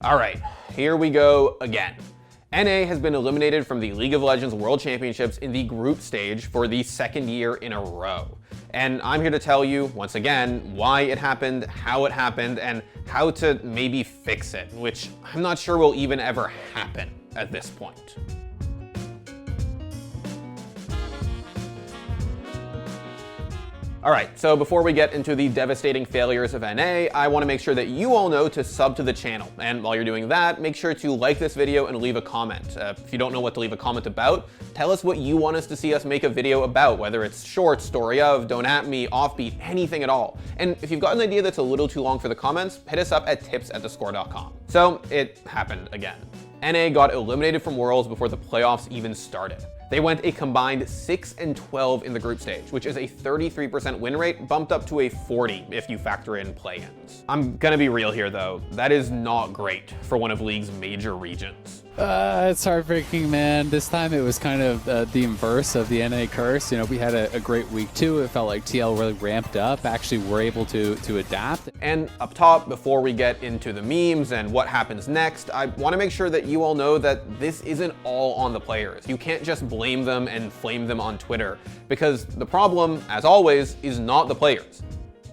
All right, here we go again. NA has been eliminated from the League of Legends World Championships in the group stage for the second year in a row. And I'm here to tell you, once again, why it happened, how it happened, and how to maybe fix it, which I'm not sure will even ever happen at this point. All right, so before we get into the devastating failures of NA, I want to make sure that you all know to sub to the channel. And while you're doing that, make sure to like this video and leave a comment. If you don't know what to leave a comment about, tell us what you want us to see us make a video about, whether it's short, story of, don't at me, offbeat, anything at all. And if you've got an idea that's a little too long for the comments, hit us up at tips@thescore.com. So it happened again. NA got eliminated from Worlds before the playoffs even started. They went a combined 6-12 in the group stage, which is a 33% win rate, bumped up to a 40 if you factor in play-ins. I'm gonna be real here though, that is not great for one of League's major regions. It's heartbreaking, man. This time it was kind of the inverse of the NA curse. You know, we had a great week too. It felt like TL really ramped up, actually were able to adapt. And up top, before we get into the memes and what happens next, I want to make sure that you all know that this isn't all on the players. You can't just blame them and flame them on Twitter, because the problem, as always, is not the players.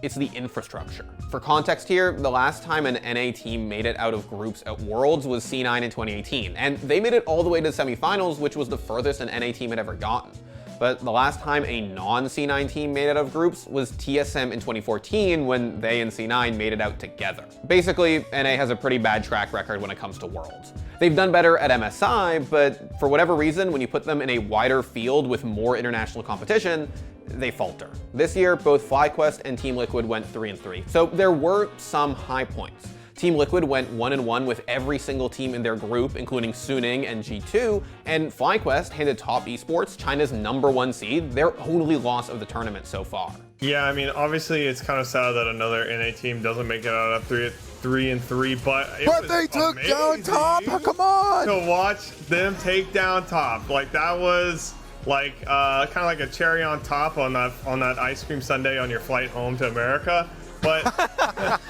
It's the infrastructure. For context here, the last time an NA team made it out of groups at Worlds was C9 in 2018, and they made it all the way to the semifinals, which was the furthest an NA team had ever gotten. But the last time a non-C9 team made it out of groups was TSM in 2014 when they and C9 made it out together. Basically, NA has a pretty bad track record when it comes to Worlds. They've done better at MSI, but for whatever reason, when you put them in a wider field with more international competition, they falter. This year, both FlyQuest and Team Liquid went 3-3, so there were some high points. Team Liquid went 1-1 with every single team in their group, including Suning and G2, and FlyQuest handed Top Esports, China's #1 seed, their only loss of the tournament so far. Yeah, I mean, obviously it's kind of sad that another NA team doesn't make it out of 3-3, but they took down Top. Come on! To watch them take down Top, like that was like kind of like a cherry on top on that ice cream sundae on your flight home to America. But it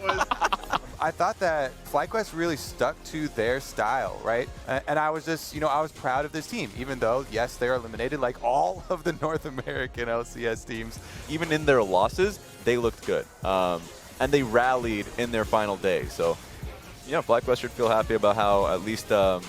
was. I thought that FlyQuest really stuck to their style, right? And I was just, I was proud of this team, even though, yes, they're eliminated like all of the North American LCS teams. Even in their losses, they looked good. And they rallied in their final day. So, FlyQuest should feel happy about how at least, the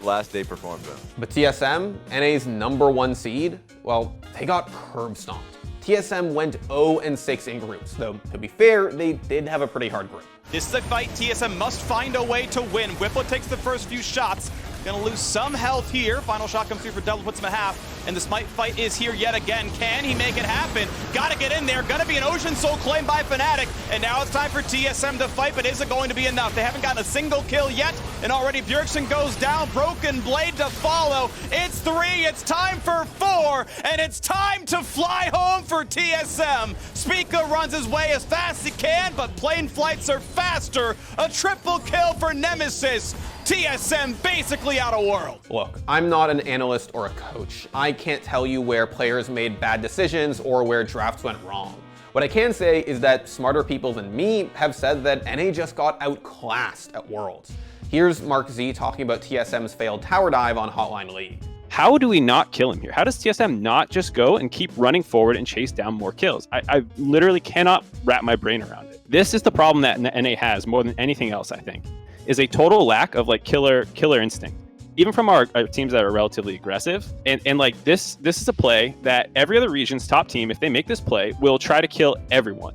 last day performed them. But TSM, NA's #1 seed, well, they got curb stomped. TSM went 0-6 in groups, though to be fair, they did have a pretty hard group. This is a fight TSM must find a way to win. Whippo takes the first few shots. Gonna lose some health here. Final shot comes through for double, puts him at half. And the Smite fight is here yet again. Can he make it happen? Gotta get in there. Gonna be an Ocean Soul claimed by Fnatic. And now it's time for TSM to fight, but is it going to be enough? They haven't gotten a single kill yet. And already Bjergsen goes down. Broken Blade to follow. It's 3. It's time for 4. And it's time to fly home for TSM. Spica runs his way as fast as he can, but plane flights are faster. A triple kill for Nemesis. TSM basically out of World. Look, I'm not an analyst or a coach. I can't tell you where players made bad decisions or where drafts went wrong. What I can say is that smarter people than me have said that NA just got outclassed at Worlds. Here's Mark Z talking about TSM's failed tower dive on Hotline League. How do we not kill him here? How does TSM not just go and keep running forward and chase down more kills? I literally cannot wrap my brain around it. This is the problem that NA has more than anything else, I think, is a total lack of like killer instinct. Even from our teams that are relatively aggressive. And like this is a play that every other region's top team, if they make this play, will try to kill everyone.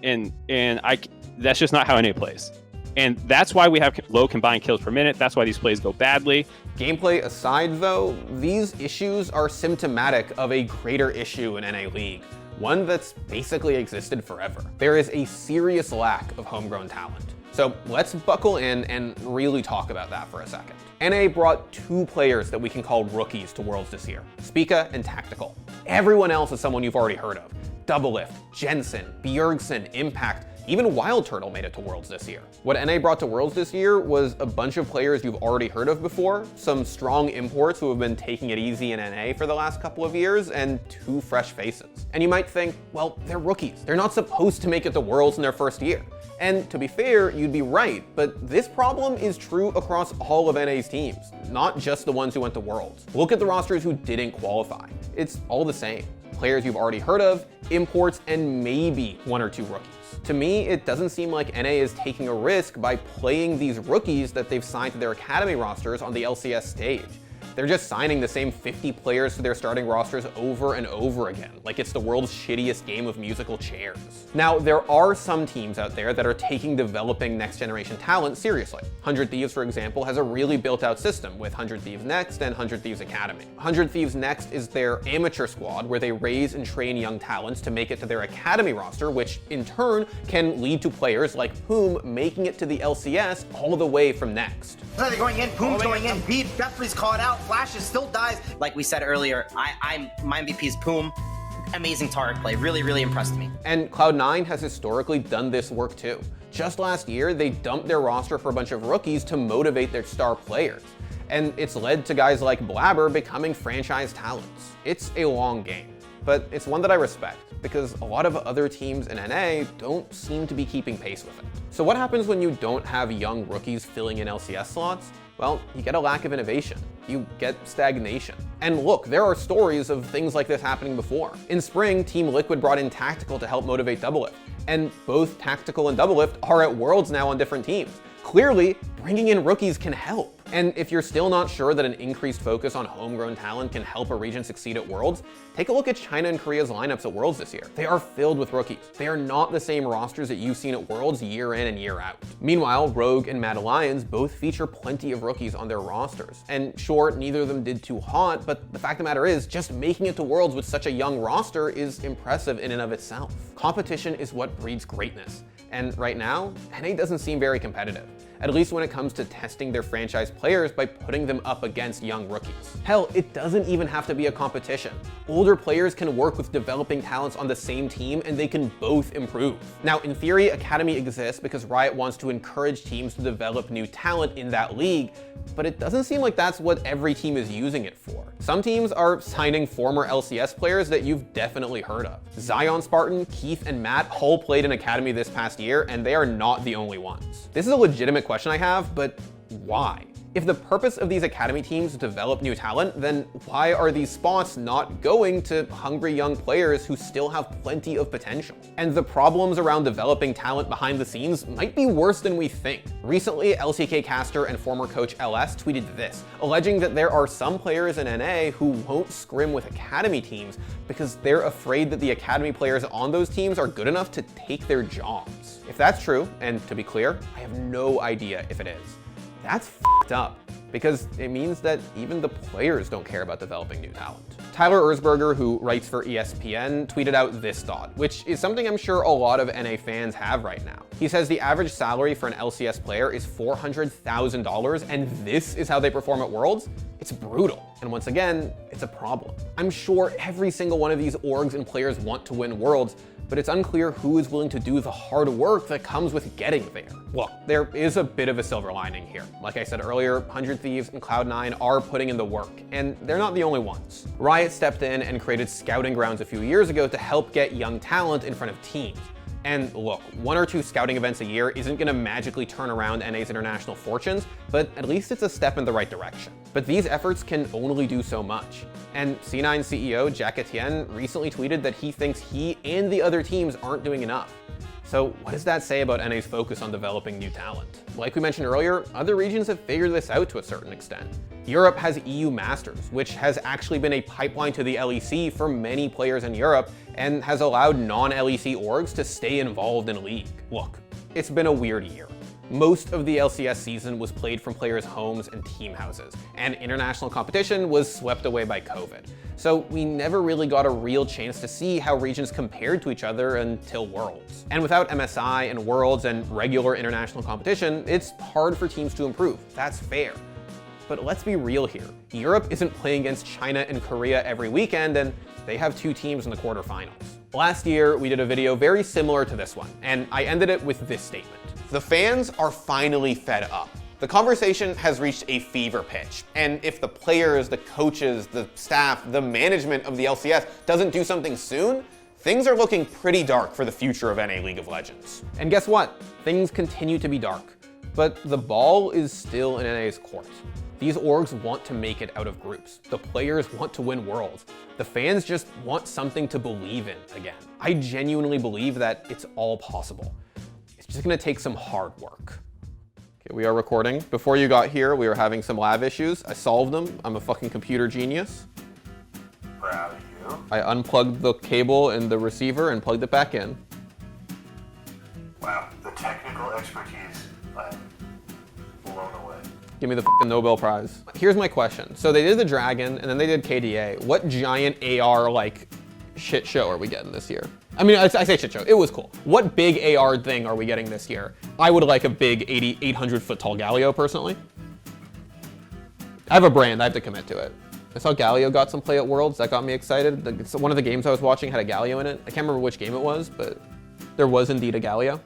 And that's just not how NA plays. And that's why we have low combined kills per minute. That's why these plays go badly. Gameplay aside though, these issues are symptomatic of a greater issue in NA League, one that's basically existed forever. There is a serious lack of homegrown talent. So let's buckle in and really talk about that for a second. NA brought 2 players that we can call rookies to Worlds this year, Spica and Tactical. Everyone else is someone you've already heard of. Doublelift, Jensen, Bjergsen, Impact, Even Wild Turtle made it to Worlds this year. What NA brought to Worlds this year was a bunch of players you've already heard of before, some strong imports who have been taking it easy in NA for the last couple of years, and 2 fresh faces. And you might think, well, they're rookies. They're not supposed to make it to Worlds in their first year. And to be fair, you'd be right, but this problem is true across all of NA's teams, not just the ones who went to Worlds. Look at the rosters who didn't qualify. It's all the same. Players you've already heard of, imports, and maybe 1 or 2 rookies. To me, it doesn't seem like NA is taking a risk by playing these rookies that they've signed to their academy rosters on the LCS stage. They're just signing the same 50 players to their starting rosters over and over again, like it's the world's shittiest game of musical chairs. Now, there are some teams out there that are taking developing next-generation talent seriously. 100 Thieves, for example, has a really built-out system with 100 Thieves Next and 100 Thieves Academy. 100 Thieves Next is their amateur squad where they raise and train young talents to make it to their academy roster, which in turn can lead to players like Poom making it to the LCS all the way from Next. They're going in, Poom's going in, Beep definitely's caught out, Flashes still dies. Like we said earlier, my MVP is Poom. Amazing turret play, really impressed me. And Cloud9 has historically done this work too. Just last year, they dumped their roster for a bunch of rookies to motivate their star players. And it's led to guys like Blabber becoming franchise talents. It's a long game, but it's one that I respect, because a lot of other teams in NA don't seem to be keeping pace with it. So what happens when you don't have young rookies filling in LCS slots? Well, you get a lack of innovation. You get stagnation. And look, there are stories of things like this happening before. In spring, Team Liquid brought in Tactical to help motivate Doublelift. And both Tactical and Doublelift are at Worlds now on different teams. Clearly, bringing in rookies can help. And if you're still not sure that an increased focus on homegrown talent can help a region succeed at Worlds, take a look at China and Korea's lineups at Worlds this year. They are filled with rookies. They are not the same rosters that you've seen at Worlds year in and year out. Meanwhile, Rogue and Mad Lions both feature plenty of rookies on their rosters. And sure, neither of them did too hot, but the fact of the matter is, just making it to Worlds with such a young roster is impressive in and of itself. Competition is what breeds greatness. And right now, NA doesn't seem very competitive, at least when it comes to testing their franchise players by putting them up against young rookies. Hell, it doesn't even have to be a competition. Older players can work with developing talents on the same team and they can both improve. Now, in theory, Academy exists because Riot wants to encourage teams to develop new talent in that league, but it doesn't seem like that's what every team is using it for. Some teams are signing former LCS players that you've definitely heard of. Zion Spartan, Keith, and Matt all played in Academy this past year, and they are not the only ones. This is a legitimate question I have, but why? If the purpose of these academy teams is to develop new talent, then why are these spots not going to hungry young players who still have plenty of potential? And the problems around developing talent behind the scenes might be worse than we think. Recently, LCK caster and former coach LS tweeted this, alleging that there are some players in NA who won't scrim with academy teams because they're afraid that the academy players on those teams are good enough to take their jobs. If that's true, and to be clear, I have no idea if it is, that's f***ed up, because it means that even the players don't care about developing new talent. Tyler Erzberger, who writes for ESPN, tweeted out this thought, which is something I'm sure a lot of NA fans have right now. He says the average salary for an LCS player is $400,000, and this is how they perform at Worlds? It's brutal. And once again, it's a problem. I'm sure every single one of these orgs and players want to win Worlds, but it's unclear who is willing to do the hard work that comes with getting there. Look, there is a bit of a silver lining here. Like I said earlier, 100 Thieves and Cloud9 are putting in the work, and they're not the only ones. Riot stepped in and created scouting grounds a few years ago to help get young talent in front of teams. And look, 1 or 2 scouting events a year isn't gonna magically turn around NA's international fortunes, but at least it's a step in the right direction. But these efforts can only do so much. And C9 CEO Jack Etienne recently tweeted that he thinks he and the other teams aren't doing enough. So what does that say about NA's focus on developing new talent? Like we mentioned earlier, other regions have figured this out to a certain extent. Europe has EU Masters, which has actually been a pipeline to the LEC for many players in Europe and has allowed non-LEC orgs to stay involved in League. Look, it's been a weird year. Most of the LCS season was played from players' homes and team houses, and international competition was swept away by COVID. So we never really got a real chance to see how regions compared to each other until Worlds. And without MSI and Worlds and regular international competition, it's hard for teams to improve. That's fair. But let's be real here. Europe isn't playing against China and Korea every weekend, and they have 2 teams in the quarterfinals. Last year, we did a video very similar to this one, and I ended it with this statement. The fans are finally fed up. The conversation has reached a fever pitch, and if the players, the coaches, the staff, the management of the LCS doesn't do something soon, things are looking pretty dark for the future of NA League of Legends. And guess what? Things continue to be dark, but the ball is still in NA's court. These orgs want to make it out of groups. The players want to win Worlds. The fans just want something to believe in again. I genuinely believe that it's all possible. It's just gonna take some hard work. Okay, we are recording. Before you got here, we were having some lab issues. I solved them. I'm a fucking computer genius. Proud of you. I unplugged the cable and the receiver and plugged it back in. Wow, the technical expertise. I'm blown away. Give me the fucking Nobel Prize. Here's my question. So they did the Dragon and then they did KDA. What giant AR like shit show are we getting this year? I mean, I say shit show, it was cool. What big AR thing are we getting this year? I would like a big 800 foot tall Galio personally. I have a brand, I have to commit to it. I saw Galio got some play at Worlds, that got me excited. One of the games I was watching had a Galio in it. I can't remember which game it was, but there was indeed a Galio.